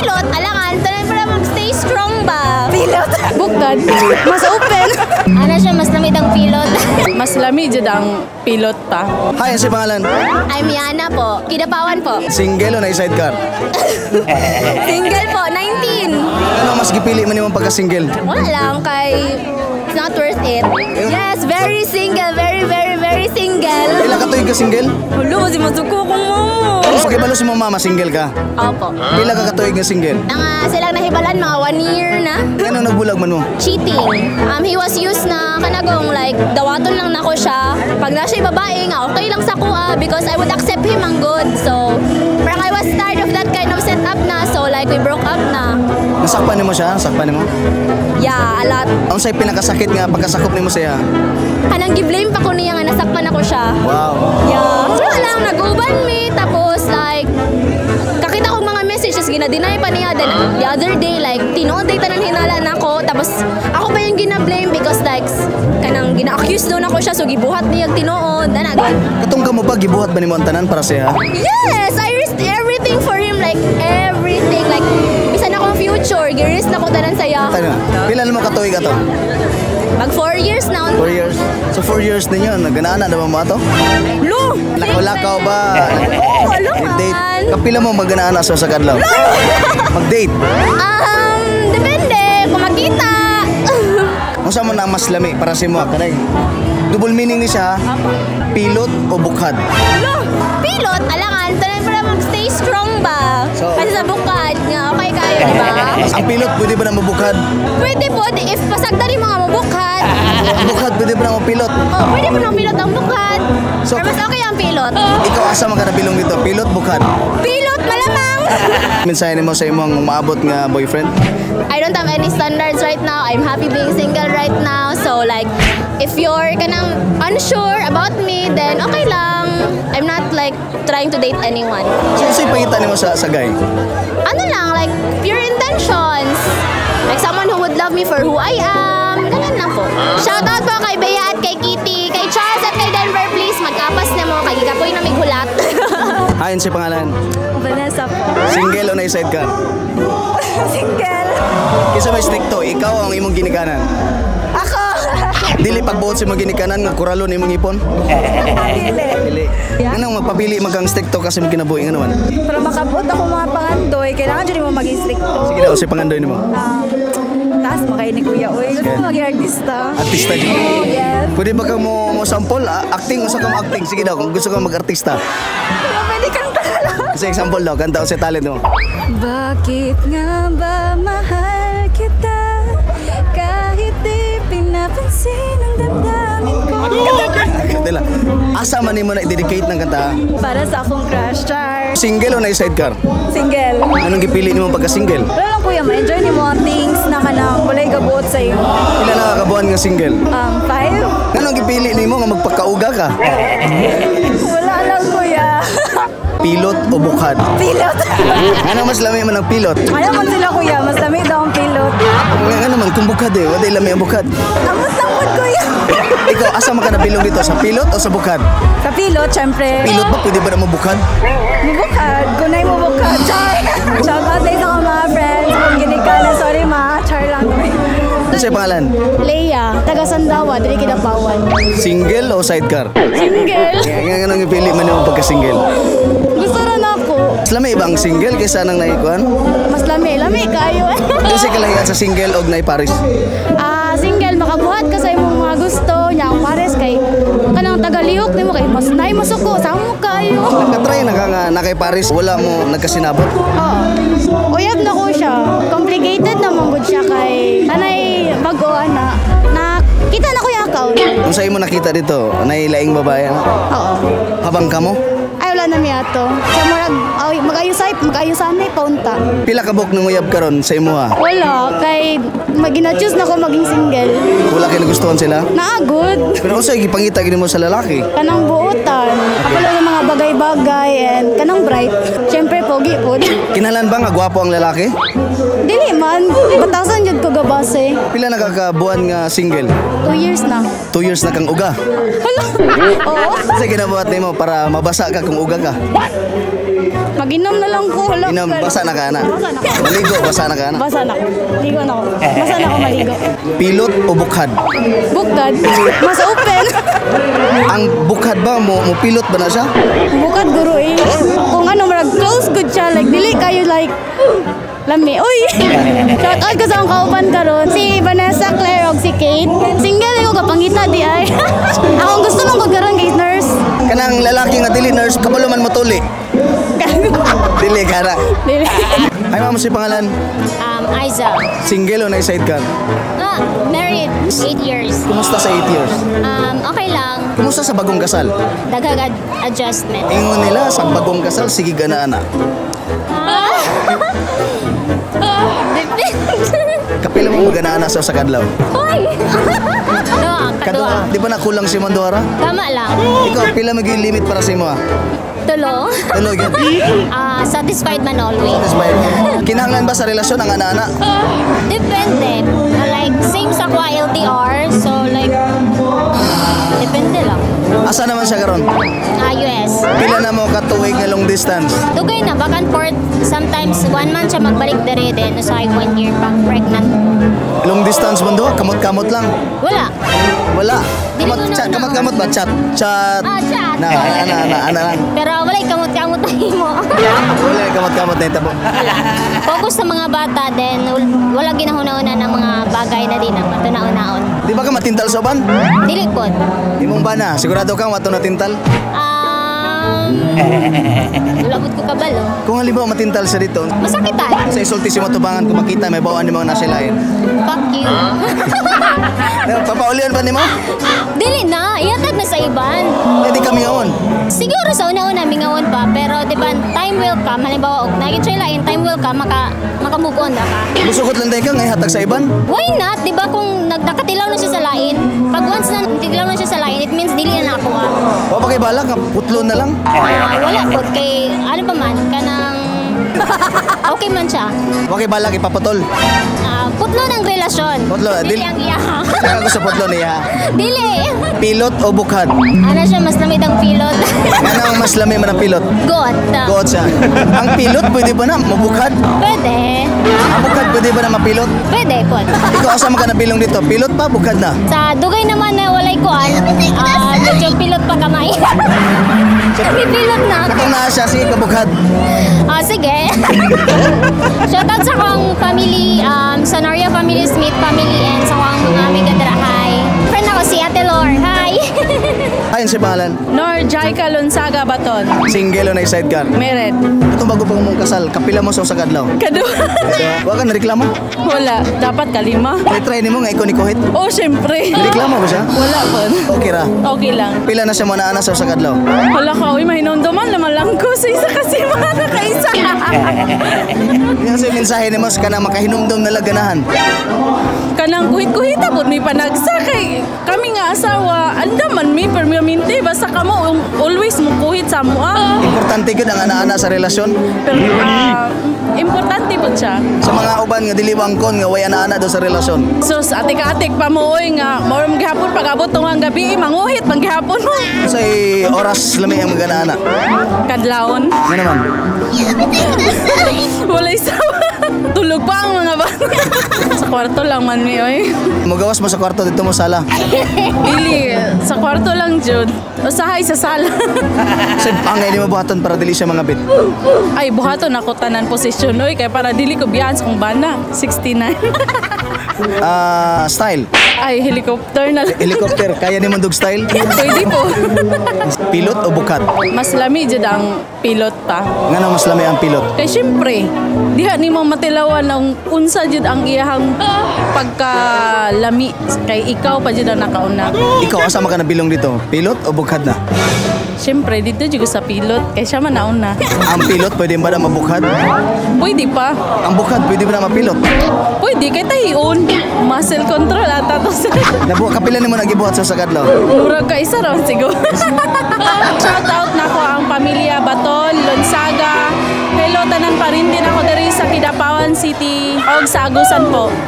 Pilot, alangan, tanan para mag-stay strong ba? Pilot. Bukod. Mas open. Ano siya, mas lamig ang pilot. Mas lamig jud ang pilot pa. Hi, ano si pangalan? I'm Yana po. Kidapawan po. Single o na sidecar? Single po, 19. Ano mas gipili man imong pagka-single? Wala lang kay it's not worth it. Yes, very single, very single. Pila ka tuig ka single? Hulo, si masuko kong momo. So kibalo si mama single ka? Opo. Pila ka katuig nga single? Silang nahibalan mga 1 year na. Ano nagbulag man mo? Cheating. He was used na kanagong like dawaton lang nako siya. Pag na siya babae nga okay lang sa kuha because I would accept him ang good. So, parang I was tired of that kind of setup na. So like we broke up na. Nasakpan nimo siya? Nasakpan nimo? Yeah, a lot. Ang say pinakasakit nga pagkasakop nimo siya? Kanang gi-blame pa ko niya nga nasakpan ako siya. Wow. Yeah. Wala lang, nag-uban me. Tapos like, kakita kong mga messages, ginadeny pa niya. Then the other day, like, tinood day tanan hinala na ako. Tapos ako pa yung gina-blame because like, kanang gina-accuse doon ako siya. So gibuhat niya tinood. Katong ka mo ba gibuhat ba nimo ang tanan para siya? Yes! I risked everything for him. Like, everything. Like, bisan akong future, gi-risk na ko tanan saya. Tayo. Pila mo katuig ato? Mag 4 years na. 4 years. So 4 years ninyo, naganaana na ba mo ato? Lo! Lakaw-lakaw ba? Wala Date. man. Kapila mo maganaana sa kadlaw? Mag-date. Depende. Kung makita. Kung saan mo na mas lami para si mo? Kanay. Double meaning ni siya, pilot o bukhad? Lo! Pilot, alangan. Tanan para mag-stay strong ba? So- Kasi sa bukad nga, okay kayo, di ba? Ang pilot pwede ba na mabukhad? Pwede po, if pasagda rin mga mabukad. Ang bukhad pwede ba na mapilot? Oh, pwede po ng pilot ang bukad. So- Pero mas okay ang pilot. Ikaw asa man ka nabilong dito, pilot, bukhad? Pilot, malamang! Mensahe nimo sa imong maabot nga boyfriend? I don't have any standards right now. I'm happy being single right now. So like, if you're kanang unsure about me, then okay lang. I'm not like trying to date anyone. So unsay pangita nimo sa guy? Ano lang, like pure intentions. Like someone who would love me for who I am. Ganun lang po. Shoutout po kay Bea at kay Kitty, kay Charles at kay Denver, please. Mag-apas na mo. Kay Gikapoy na may gulat. Ayon si pangalan. Vanessa po. Single o na sidecar? Single. Kisa may stick to, ikaw ang imong ginikanan. Ako. Dili pagbuot sa imong ginikanan nga kuralon imong ipon. Dili. Anong magpapili magkang stick to kasi mo kinabuhi nga naman. Para makabot ako mga pangandoy, kailangan dyan mo mag-stick to. Sige daw, si pangandoy nimo. Taas makainig kuya. Uy, gusto ko maging artista. Artista di. Oh, yes. Pwede ba ka mo sample? Acting, usa ka mo acting. Sige daw, kung gusto ka mag-artista. Pero pwede kanta lang. Kasi example daw, kanta o sa talent mo. Bakit nga ba mahal kita? Kahit di pinapansin ang damdamin ko. Dila, asa man nimo na i-dedicate ng kanta? Para sa akong crush, Char. Single o na sidecar? Single. Anong gipili nimo pagka-single? Wala lang kuya, ma-enjoy ni mo ang things na kanang walay gabuot sa iyo. Pila nakakabuan nga single? 5? Anong gipili nimo nga magpakauga ka? Wala lang kuya. Pilot o bukhad? Pilot. Ano mas lami man ang pilot? Ano man sila kuya, mas lamig daw ang pilot. Ano man kung bukhad eh, wala lami ang bukhad. Amot-amot kuya. Ikaw, asa man ka nabilong dito? Sa pilot o sa bukhad? Sa pilot, syempre. Pilot ba? Pwede ba na mabukhad? Mubukad. Gunay mo bukad. Char. Shout out sa mga friends. Kung ginikanan, sorry ma. Char lang. Ano sa'yo pangalan? Leia, taga Sandawa, dili Kidapawan. Single o sidecar? Single. Kaya nga nang ipili man yung pagka-single. Gusto rin ako. Mas lami ba ang single kaysa nang naikuan? Mas lami kayo. Kasi kalahian sa single o na Paris. Single, makabuhat ka sa imong mga gusto. Nya ang pares kay kanang tagaliyok nimo kay mas nay masuko sa mo kayo. Nakatry na ka nga na kay Paris, wala mo nagkasinabot. Oo. Uyab na ko siya. Complicated naman gud siya kay anay bago na kita na ko yung account. Kung sa'yo mo nakita dito, nailaing babae, Oo. habang kamo, Ay wala na miya to. Sa murag mag-ayusan na paunta. pila ka buk nung uyab karon sa imuha? Wala kay magina-choose na ko maging single. Wala kayo nagustuhan sila? Naagod. Pero kung sa'yo, ipangita gini mo sa lalaki. Kanang buotan. Kapalo ng mga bagay-bagay and kanang bright. Siyempre pogi po. Kinalan ba nga gwapo ang lalaki? Dili man. Batasan jud ko gabase. Pila nakakabuan nga single? 2 years na. 2 years na kang uga. Hala. Oo. Kasi ginabuhat nimo para mabasa ka kung uga ka. Mag-inom na lang ko. Hala, Inom, pero- basa na ka na. Basa na ako. Maligo, basa na ka na. Basa na ako. Ligo na ako. Basa na ako maligo. Pilot o bukhad? Bukad. Mas open. Ang bukhad ba, mo pilot ba na siya? Bukad guro eh. Kung ano, marag close good siya. Like, dili kayo like, lami. Uy! Shout out ko sa akong kauban karon. Si Vanessa, Claire, o si Kate. Single ko kapangita di ay. Akong gusto mong karon kay nurse. Kanang lalaki nga dili nurse, kabalo man motuli. Dili ka na. Dili. Ay, ma'am, si pangalan? Aiza. Single o na sidecar? Married 8 years. Kumusta sa 8 years? Okay lang. Kumusta sa bagong kasal? Daghang adjustment. Ingon nila sa bagong kasal, sige gana na. Kapila mo magana na sa kadlaw. Hoy! Kadua. Di ba nakulang si Manduara? Tama lang. Ikaw, pila maging limit para sa imo ah? Tulo. Tulo, yun. Satisfied man always. Satisfied. Kinahanglan ba sa relasyon ang ana-ana? Depende. Like, same sa ko LDR. So, like, depende lang. Asa naman siya karon? US. Pila na mo katuig nga long distance? Dugay na, back and forth. Sometimes, 1 month siya magbalik dere din. So, 1 year pa pregnant. Long distance man do? Kamot-kamot lang? Wala. Wala. Dili ko na- Kamot-kamot ba? Chat? Chat? Chat. Ana lang. Pero wala kamot-kamot na mo. Wala kamot-kamot na itabo. Focus sa mga bata din. Wala ginahuna-una ng mga bagay na din ang matuna-unaon. Di ba ka matintal sa uban? Dili po. Imong ba na? Sigurado kang wato na tintal? Labot ko kabalo. Kung halimbawa matintal siya dito, Masakit tayo. sa isulti si matubangan kung makita may bawaan ni mga nasilain. Fuck you. Papaulian pa ni mo? Dili na. Ihatag na sa iban. Hindi kami on. Siguro sa una-una mingawan pa. Pero di ba, time will come. Halimbawa, nag-try lain, time will come. Maka-move on na ka. Musukot lang tayo ka ngay hatag sa iban. Why not? Di ba kung nakatilaw na siya sa lain, pag once na natilaw na siya sa lain, it means dili na ako ah. O pa kay balak, putlo na lang. Wala po. Kay, ano pa man, kanang... Okay man siya. O kay balak ipaputol. Putlo ng relasyon. Putlo, Dili dili- ang iya. Kaya ako sa putlo niya. Dili. Pilot o bukhad? Ano siya, mas lamig ang pilot. Ano ang mas lami man ang pilot? Got. Goat siya. Ang pilot pwede ba na mabukhad? Pwede. Ang bukhad pwede ba na mapilot? Pwede po. Ikaw asa man ka nabilong dito? Pilot pa, bukhad na? Sa dugay naman na walay kuan, medyo pilot pa kamay. May pilot na. Kung naa siya, sige ka bukhad. Sige. Shoutout sa akong family, sa Noria family, Smith family, and sa akong mga amiga dira. Hi. Friend ako si Ate Lor. Hi. Ayun si pangalan. Nor Jaika Lonsaga Baton. Single o na sidecar. Mered. Itong bago pa mong kasal, kapila mo sa kadlaw. Kadua. Huwag ka nareklamo. Wala. Dapat kalima. Try ni mo nga ikaw ni Kuhit. Oh, syempre. Reklamo ba siya? Wala po. Okay ra. Okay lang. Pila na siya mo na sa kadlaw. Wala ka. Uy, mahinunduman. Laman lang ko sa isa kasi mga nakaisa. Yung sa mensahe ni mo sa kanang makahinumdum na laganahan. Kanang kuhit-kuhita po may panagsa kay kami nga asawa. Andaman mi permanente basta kamo always mo kuhit sa mo. Importante gid ang ana-ana sa relasyon. Pero importante po siya. Sa mga uban nga dili wangkon nga way ana-ana do sa relasyon. So sa atik-atik pa mo oy nga moram gihapon pag-abot tong gabi manguhit pang gihapon mo. Say oras lami ang mga ana-ana. Kadlawon. Ano naman? Wala isawa. Tulog pa ang mga bata. Sa kwarto lang man mi oy. Magawas mo sa kwarto dito mo sala. Dili, sa kwarto lang jud. Usahay sa sala. Sa pangay ni mo buhaton para dili siya mga bit. Ay, buhaton ako tanan posisyon oy kay para dili ko biyan sa kong bana. 69. Style. Ay, helicopter na lang. Helicopter, kaya ni mo dog style. Pwede po. Pilot o bukat? Mas lami jud ang pilot pa. Nga mas lami ang pilot. Kay syempre, diha ni mo matilawan ang unsa jud ang iyahang pagkalami kay ikaw pa jud ang nakauna. Ikaw asa man ka nabilong dito? Pilot o bukat na? Syempre, dito jud ko sa pilot kay siya man nauna. Ang pilot pwede ba na mabukad? Pwede pa. Ang bukad pwede ba na mapilot? Pwede kay tahiun. Muscle control ata to sa. Kapila ni mo nagibuhat sa kadlaw? Murag ka isa raw siguro. Shout out na ko ang pamilya Baton, Lonsaga. Hello tanan pa rin din ako diri sa Kidapawan City og sa Agusan po.